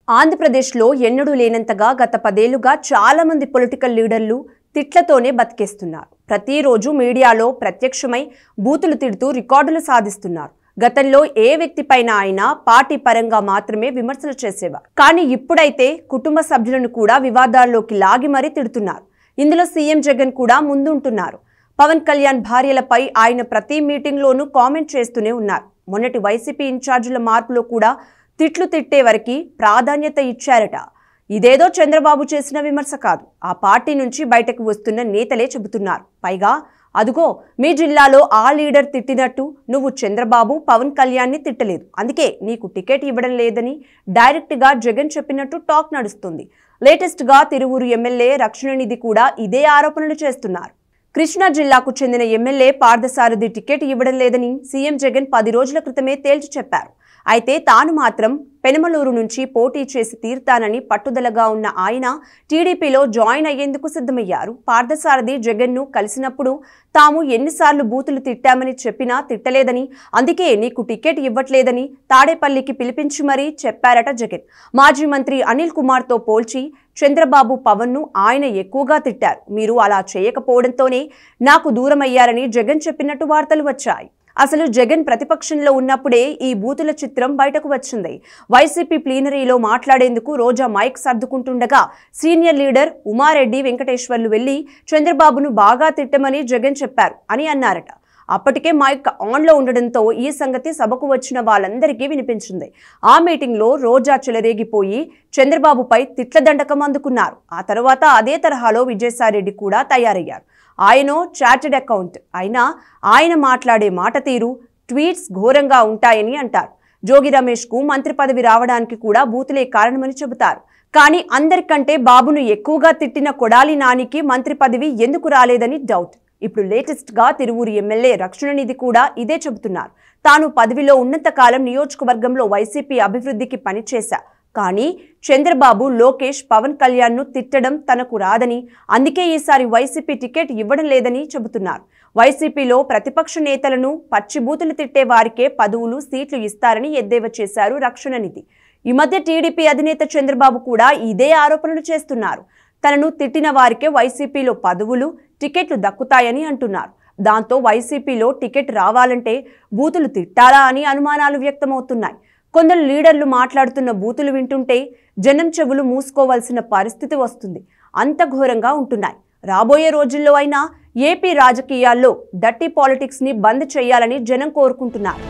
ఆంధ్రప్రదేశ్లో ఎన్నడూ లేనంతగా గత 10 ఏళ్లుగా చాలా మంది పొలిటికల్ లీడర్లు తిట్లతోనే బతికేస్తున్నారు. ప్రతిరోజు మీడియాలో ప్రత్యక్షమై బూతులు తిడుతూ రికార్డులు సాధిస్తున్నారు. గతంలో ఏ వ్యక్తిపైన అయినా పార్టీ పరంగా మాత్రమే విమర్శలు చేసేవారు. కానీ ఇప్పుడైతే కుటుంబ సభ్యులను కూడా వివాదాల్లోకి లాగి మరీ తిడుతున్నారు. ఇందులో సీఎం జగన్ కూడా ముందుంటున్నారు. పవన్ కళ్యాణ్ భార్యలపై ఆయన ప్రతి మీటింగ్లోనూ కామెంట్ చేస్తూనే ఉన్నారు. మొన్నటి వైసీపీ ఇన్ఛార్జీల మార్పులో కూడా తిట్లు తిట్టే వరకు ప్రాధాన్యత ఇచ్చారట. ఇదేదో చంద్రబాబు చేసిన విమర్శ కాదు, ఆ పార్టీ నుంచి బయటకు వస్తున్న నేతలే చెబుతున్నారు. పైగా అదుగో మీ జిల్లాలో ఆ లీడర్ తిట్టినట్టు నువ్వు చంద్రబాబు పవన్ కళ్యాణ్ని తిట్టలేదు, అందుకే నీకు టికెట్ ఇవ్వడం లేదని డైరెక్ట్గా జగన్ చెప్పినట్టు టాక్ నడుస్తుంది. లేటెస్ట్గా తిరువూరు ఎమ్మెల్యే రక్షణనిధి కూడా ఇదే ఆరోపణలు చేస్తున్నారు. కృష్ణా జిల్లాకు చెందిన ఎమ్మెల్యే పార్థసారథి టికెట్ ఇవ్వడం లేదని సీఎం జగన్ 10 రోజుల క్రితమే తేల్చి చెప్పారు. అయితే తాను మాత్రం పెనమలూరు నుంచి పోటీ చేసి తీర్తానని పట్టుదలగా ఉన్న ఆయన టీడీపీలో జాయిన్ అయ్యేందుకు సిద్ధమయ్యారు. పార్థసారథి జగన్ను కలిసినప్పుడు తాము ఎన్నిసార్లు బూతులు తిట్టామని చెప్పినా తిట్టలేదని, అందుకే నీకు టికెట్ ఇవ్వట్లేదని తాడేపల్లికి పిలిపించి మరీ చెప్పారట జగన్. మాజీ మంత్రి అనిల్ కుమార్తో పోల్చి చంద్రబాబు పవన్ను ఆయన ఎక్కువగా తిట్టారు. మీరు అలా చేయకపోవడంతోనే నాకు దూరమయ్యారని జగన్ చెప్పినట్టు వార్తలు వచ్చాయి. అసలు జగన్ ప్రతిపక్షంలో ఉన్నప్పుడే ఈ బూతుల చిత్రం బయటకు వచ్చింది. వైసీపీ ప్లీనరీలో మాట్లాడేందుకు రోజా మైక్ సర్దుకుంటుండగా సీనియర్ లీడర్ ఉమారెడ్డి వెంకటేశ్వర్లు వెళ్లి చంద్రబాబును బాగా తిట్టమని జగన్ చెప్పారు అని అన్నారట. అప్పటికే మైక్ ఆన్లో ఉండడంతో ఈ సంగతి సభకు వచ్చిన వాళ్ళందరికీ వినిపించింది. ఆ మీటింగ్లో రోజా చెలరేగిపోయి చంద్రబాబుపై తిట్ల దండకం అందుకున్నారు. ఆ తర్వాత అదే తరహాలో విజయసాయిరెడ్డి కూడా తయారయ్యారు. ఆయనో చార్టెడ్ అకౌంట్ అయినా ఆయన మాట్లాడే మాట తీరు, ట్వీట్స్ ఘోరంగా ఉంటాయని అంటారు. జోగి రమేష్కు మంత్రి పదవి రావడానికి కూడా బూతులే కారణమని చెబుతారు. కానీ అందరికంటే బాబును ఎక్కువగా తిట్టిన కొడాలి నానికి మంత్రి పదవి ఎందుకు రాలేదని డౌట్. ఇప్పుడు లేటెస్ట్గా తిరువూరు ఎమ్మెల్యే రక్షణనిధి కూడా ఇదే చెబుతున్నారు. తాను పదవిలో ఉన్నంతకాలం నియోజకవర్గంలో వైసీపీ అభివృద్ధికి పనిచేశా, కానీ చంద్రబాబు, లోకేష్, పవన్ కళ్యాణ్ను తిట్టడం తనకు రాదని, అందుకే ఈసారి వైసీపీ టికెట్ ఇవ్వడం లేదని చెబుతున్నారు. వైసీపీలో ప్రతిపక్ష నేతలను పచ్చిబూతులు తిట్టే వారికే పదవులు, సీట్లు ఇస్తారని ఎద్దేవా చేశారు రక్షణనిధి. ఈ మధ్య టీడీపీ అధినేత చంద్రబాబు కూడా ఇదే ఆరోపణలు చేస్తున్నారు. తనను తిట్టిన వారికే వైసీపీలో పదవులు, టికెట్లు దక్కుతాయని అంటున్నారు. దాంతో వైసీపీలో టికెట్ రావాలంటే బూతులు తిట్టాలా అని అనుమానాలు వ్యక్తమవుతున్నాయి. కొందరు లీడర్లు మాట్లాడుతున్న బూతులు వింటుంటే జనం చెవులు మూసుకోవాల్సిన పరిస్థితి వస్తుంది. అంత ఘోరంగా ఉంటున్నాయి. రాబోయే రోజుల్లో అయినా ఏపీ రాజకీయాల్లో డర్టీ పాలిటిక్స్ ని బంద్ చేయాలని జనం కోరుకుంటున్నారు.